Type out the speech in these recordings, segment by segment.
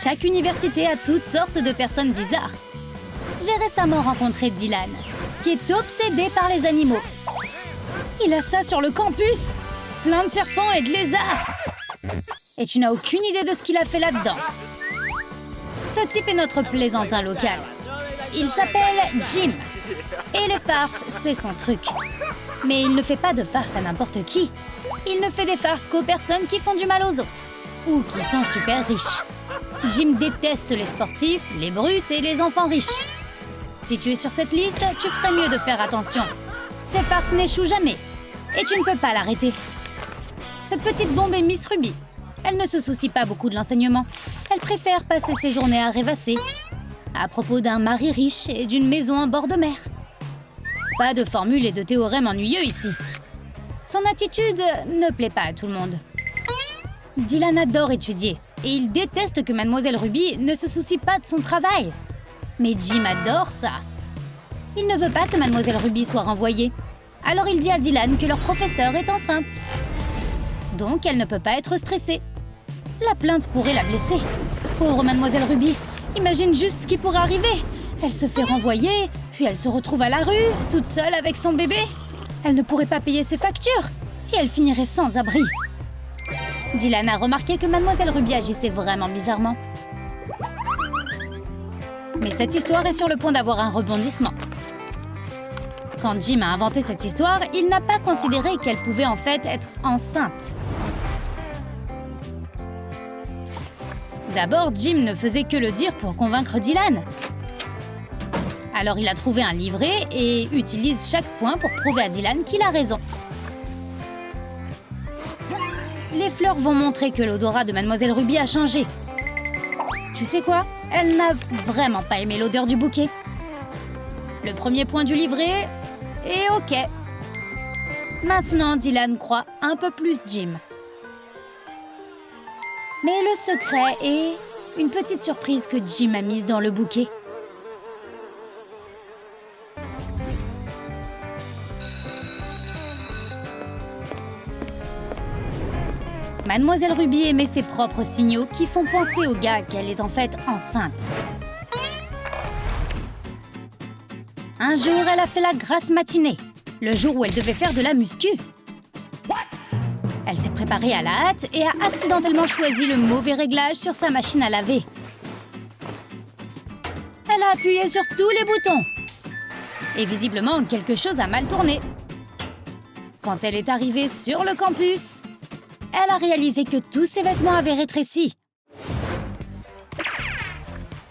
Chaque université a toutes sortes de personnes bizarres. J'ai récemment rencontré Dylan, qui est obsédé par les animaux. Il a ça sur le campus! Plein de serpents et de lézards! Et tu n'as aucune idée de ce qu'il a fait là-dedans. Ce type est notre plaisantin local. Il s'appelle Jim. Et les farces, c'est son truc. Mais il ne fait pas de farces à n'importe qui. Il ne fait des farces qu'aux personnes qui font du mal aux autres. Ou qui sont super riches. Jim déteste les sportifs, les brutes et les enfants riches. Si tu es sur cette liste, tu ferais mieux de faire attention. Ces farces n'échouent jamais. Et tu ne peux pas l'arrêter. Cette petite bombe est Miss Ruby. Elle ne se soucie pas beaucoup de l'enseignement. Elle préfère passer ses journées à rêvasser. À propos d'un mari riche et d'une maison en bord de mer. Pas de formules et de théorèmes ennuyeux ici. Son attitude ne plaît pas à tout le monde. Dylan adore étudier et il déteste que Mademoiselle Ruby ne se soucie pas de son travail. Mais Jim adore ça. Il ne veut pas que Mademoiselle Ruby soit renvoyée. Alors il dit à Dylan que leur professeure est enceinte. Donc elle ne peut pas être stressée. La plainte pourrait la blesser. Pauvre Mademoiselle Ruby, imagine juste ce qui pourrait arriver. Elle se fait renvoyer, puis elle se retrouve à la rue, toute seule avec son bébé. Elle ne pourrait pas payer ses factures et elle finirait sans abri. Dylan a remarqué que Mademoiselle Ruby agissait vraiment bizarrement. Mais cette histoire est sur le point d'avoir un rebondissement. Quand Jim a inventé cette histoire, il n'a pas considéré qu'elle pouvait en fait être enceinte. D'abord, Jim ne faisait que le dire pour convaincre Dylan. Alors il a trouvé un livret et utilise chaque point pour prouver à Dylan qu'il a raison. Les fleurs vont montrer que l'odorat de Mademoiselle Ruby a changé. Tu sais quoi? Elle n'a vraiment pas aimé l'odeur du bouquet. Le premier point du livret est OK. Maintenant, Dylan croit un peu plus Jim. Mais le secret est une petite surprise que Jim a mise dans le bouquet. Mademoiselle Ruby émet ses propres signaux qui font penser au gars qu'elle est en fait enceinte. Un jour, elle a fait la grasse matinée, le jour où elle devait faire de la muscu. Elle s'est préparée à la hâte et a accidentellement choisi le mauvais réglage sur sa machine à laver. Elle a appuyé sur tous les boutons. Et visiblement, quelque chose a mal tourné. Quand elle est arrivée sur le campus, elle a réalisé que tous ses vêtements avaient rétréci.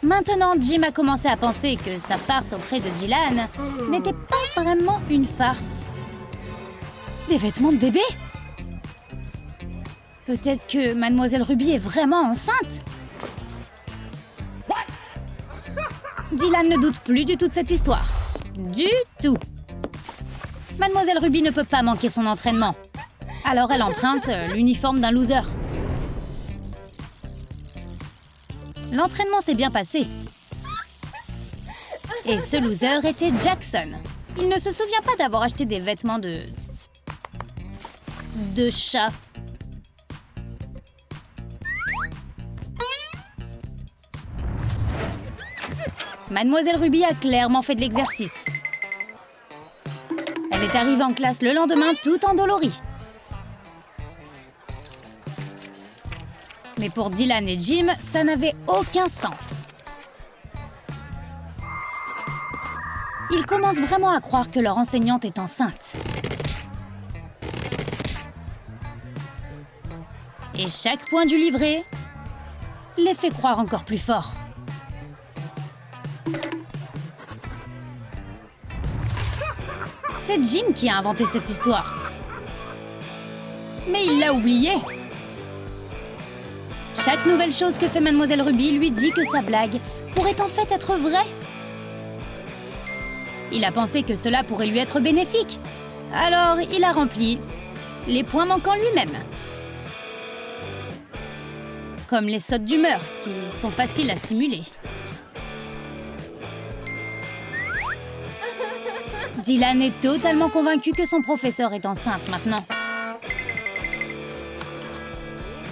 Maintenant, Jim a commencé à penser que sa farce auprès de Dylan n'était pas vraiment une farce. Des vêtements de bébé? Peut-être que Mademoiselle Ruby est vraiment enceinte? Dylan ne doute plus du tout de cette histoire. Du tout. Mademoiselle Ruby ne peut pas manquer son entraînement. Alors elle emprunte l'uniforme d'un loser. L'entraînement s'est bien passé. Et ce loser était Jackson. Il ne se souvient pas d'avoir acheté des vêtements de chat. Mademoiselle Ruby a clairement fait de l'exercice. Elle est arrivée en classe le lendemain tout endolorie. Mais pour Dylan et Jim, ça n'avait aucun sens. Ils commencent vraiment à croire que leur enseignante est enceinte. Et chaque point du livret les fait croire encore plus fort. C'est Jim qui a inventé cette histoire. Mais il l'a oublié. Chaque nouvelle chose que fait Mademoiselle Ruby lui dit que sa blague pourrait en fait être vraie. Il a pensé que cela pourrait lui être bénéfique. Alors, il a rempli les points manquants lui-même. Comme les sautes d'humeur, qui sont faciles à simuler. Dylan est totalement convaincu que son professeur est enceinte maintenant.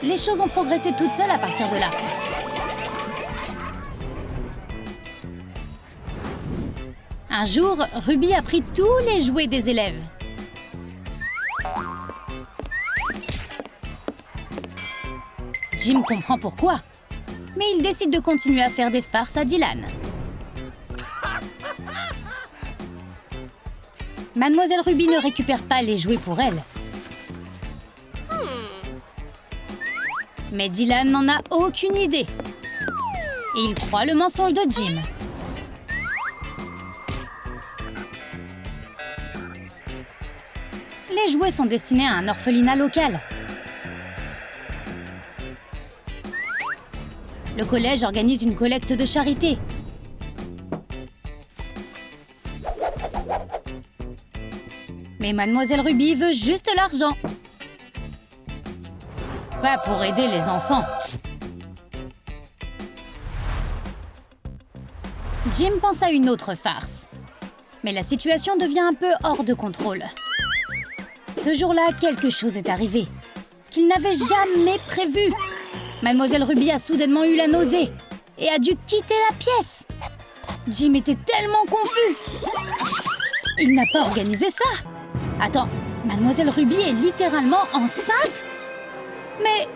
Les choses ont progressé toutes seules à partir de là. Un jour, Ruby a pris tous les jouets des élèves. Jim comprend pourquoi, mais il décide de continuer à faire des farces à Dylan. Mademoiselle Ruby ne récupère pas les jouets pour elle. Mais Dylan n'en a aucune idée. Et il croit le mensonge de Jim. Les jouets sont destinés à un orphelinat local. Le collège organise une collecte de charité. Mais Mademoiselle Ruby veut juste l'argent. Pas pour aider les enfants. Jim pense à une autre farce. Mais la situation devient un peu hors de contrôle. Ce jour-là, quelque chose est arrivé qu'il n'avait jamais prévu. Mademoiselle Ruby a soudainement eu la nausée et a dû quitter la pièce. Jim était tellement confus. Il n'a pas organisé ça. Attends, Mademoiselle Ruby est littéralement enceinte? Mais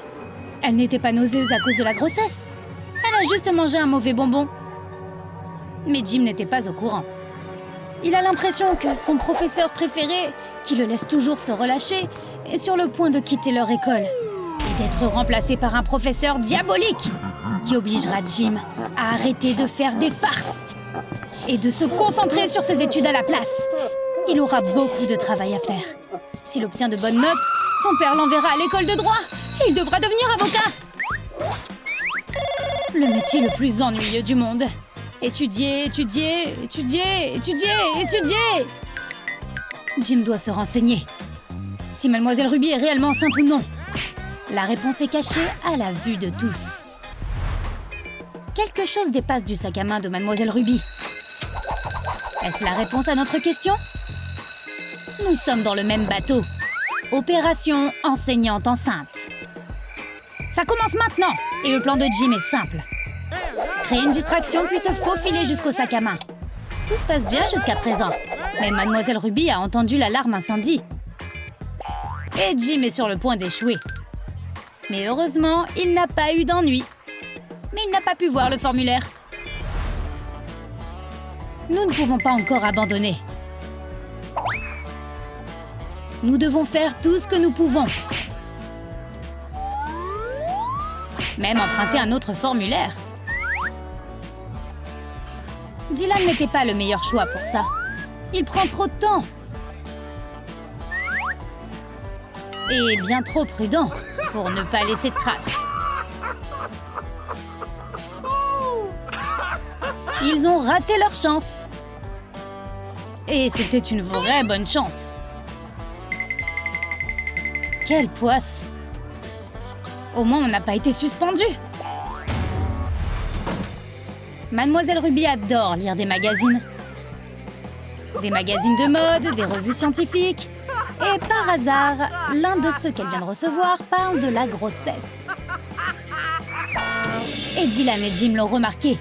elle n'était pas nauséeuse à cause de la grossesse. Elle a juste mangé un mauvais bonbon. Mais Jim n'était pas au courant. Il a l'impression que son professeur préféré, qui le laisse toujours se relâcher, est sur le point de quitter leur école et d'être remplacé par un professeur diabolique qui obligera Jim à arrêter de faire des farces et de se concentrer sur ses études à la place. Il aura beaucoup de travail à faire. S'il obtient de bonnes notes, son père l'enverra à l'école de droit et il devra devenir avocat. Le métier le plus ennuyeux du monde. Étudier, étudier, étudier, étudier, étudier. Jim doit se renseigner. Si Mademoiselle Ruby est réellement enceinte ou non. La réponse est cachée à la vue de tous. Quelque chose dépasse du sac à main de Mademoiselle Ruby. Est-ce la réponse à notre question? Nous sommes dans le même bateau. Opération enseignante enceinte. Ça commence maintenant et le plan de Jim est simple. Créer une distraction puis se faufiler jusqu'au sac à main. Tout se passe bien jusqu'à présent. Mais Mademoiselle Ruby a entendu l'alarme incendie. Et Jim est sur le point d'échouer. Mais heureusement, il n'a pas eu d'ennui. Mais il n'a pas pu voir le formulaire. Nous ne pouvons pas encore abandonner. Nous devons faire tout ce que nous pouvons. Même emprunter un autre formulaire. Dylan n'était pas le meilleur choix pour ça. Il prend trop de temps. Et bien trop prudent pour ne pas laisser de traces. Ils ont raté leur chance. Et c'était une vraie bonne chance. Quelle poisse! Au moins, on n'a pas été suspendu. Mademoiselle Ruby adore lire des magazines. Des magazines de mode, des revues scientifiques. Et par hasard, l'un de ceux qu'elle vient de recevoir parle de la grossesse. Et Dylan et Jim l'ont remarqué.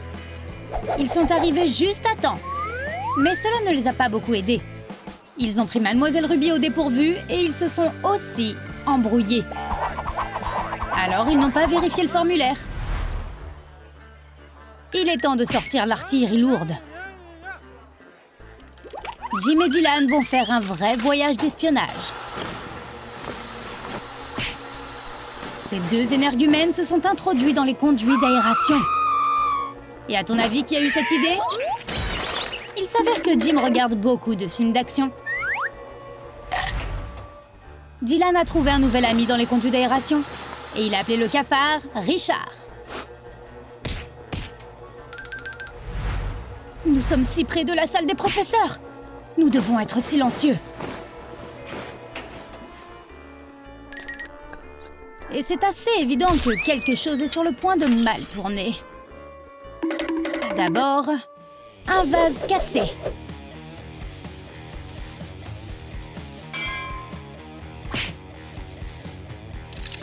Ils sont arrivés juste à temps. Mais cela ne les a pas beaucoup aidés. Ils ont pris Mademoiselle Ruby au dépourvu et ils se sont aussi embrouillés. Alors, ils n'ont pas vérifié le formulaire. Il est temps de sortir l'artillerie lourde. Jim et Dylan vont faire un vrai voyage d'espionnage. Ces deux énergumènes se sont introduits dans les conduits d'aération. Et à ton avis, qui a eu cette idée? Il s'avère que Jim regarde beaucoup de films d'action. Dylan a trouvé un nouvel ami dans les conduits d'aération. Et il a appelé le cafard Richard. Nous sommes si près de la salle des professeurs. Nous devons être silencieux. Et c'est assez évident que quelque chose est sur le point de mal tourner. D'abord, un vase cassé.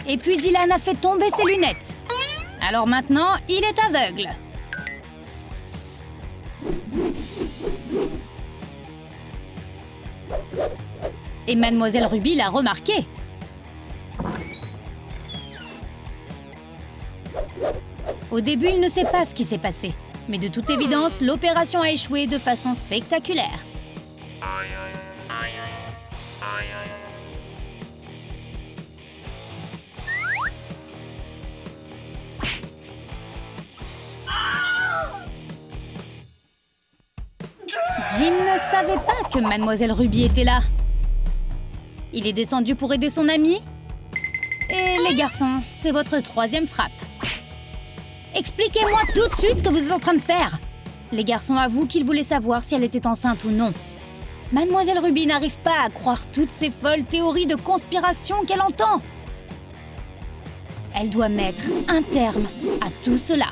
Et puis Dylan a fait tomber ses lunettes. Alors maintenant, il est aveugle. Et Mademoiselle Ruby l'a remarqué. Au début, il ne sait pas ce qui s'est passé. Mais de toute évidence, l'opération a échoué de façon spectaculaire. Jim ne savait pas que Mademoiselle Ruby était là. Il est descendu pour aider son ami. Et les garçons, c'est votre troisième frappe. Expliquez-moi tout de suite ce que vous êtes en train de faire. Les garçons avouent qu'ils voulaient savoir si elle était enceinte ou non. Mademoiselle Ruby n'arrive pas à croire toutes ces folles théories de conspiration qu'elle entend. Elle doit mettre un terme à tout cela.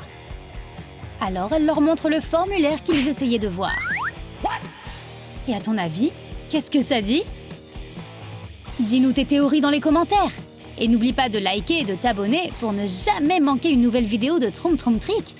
Alors elle leur montre le formulaire qu'ils essayaient de voir. Et à ton avis, qu'est-ce que ça dit? Dis-nous tes théories dans les commentaires. Et n'oublie pas de liker et de t'abonner pour ne jamais manquer une nouvelle vidéo de Troum Troum Trick.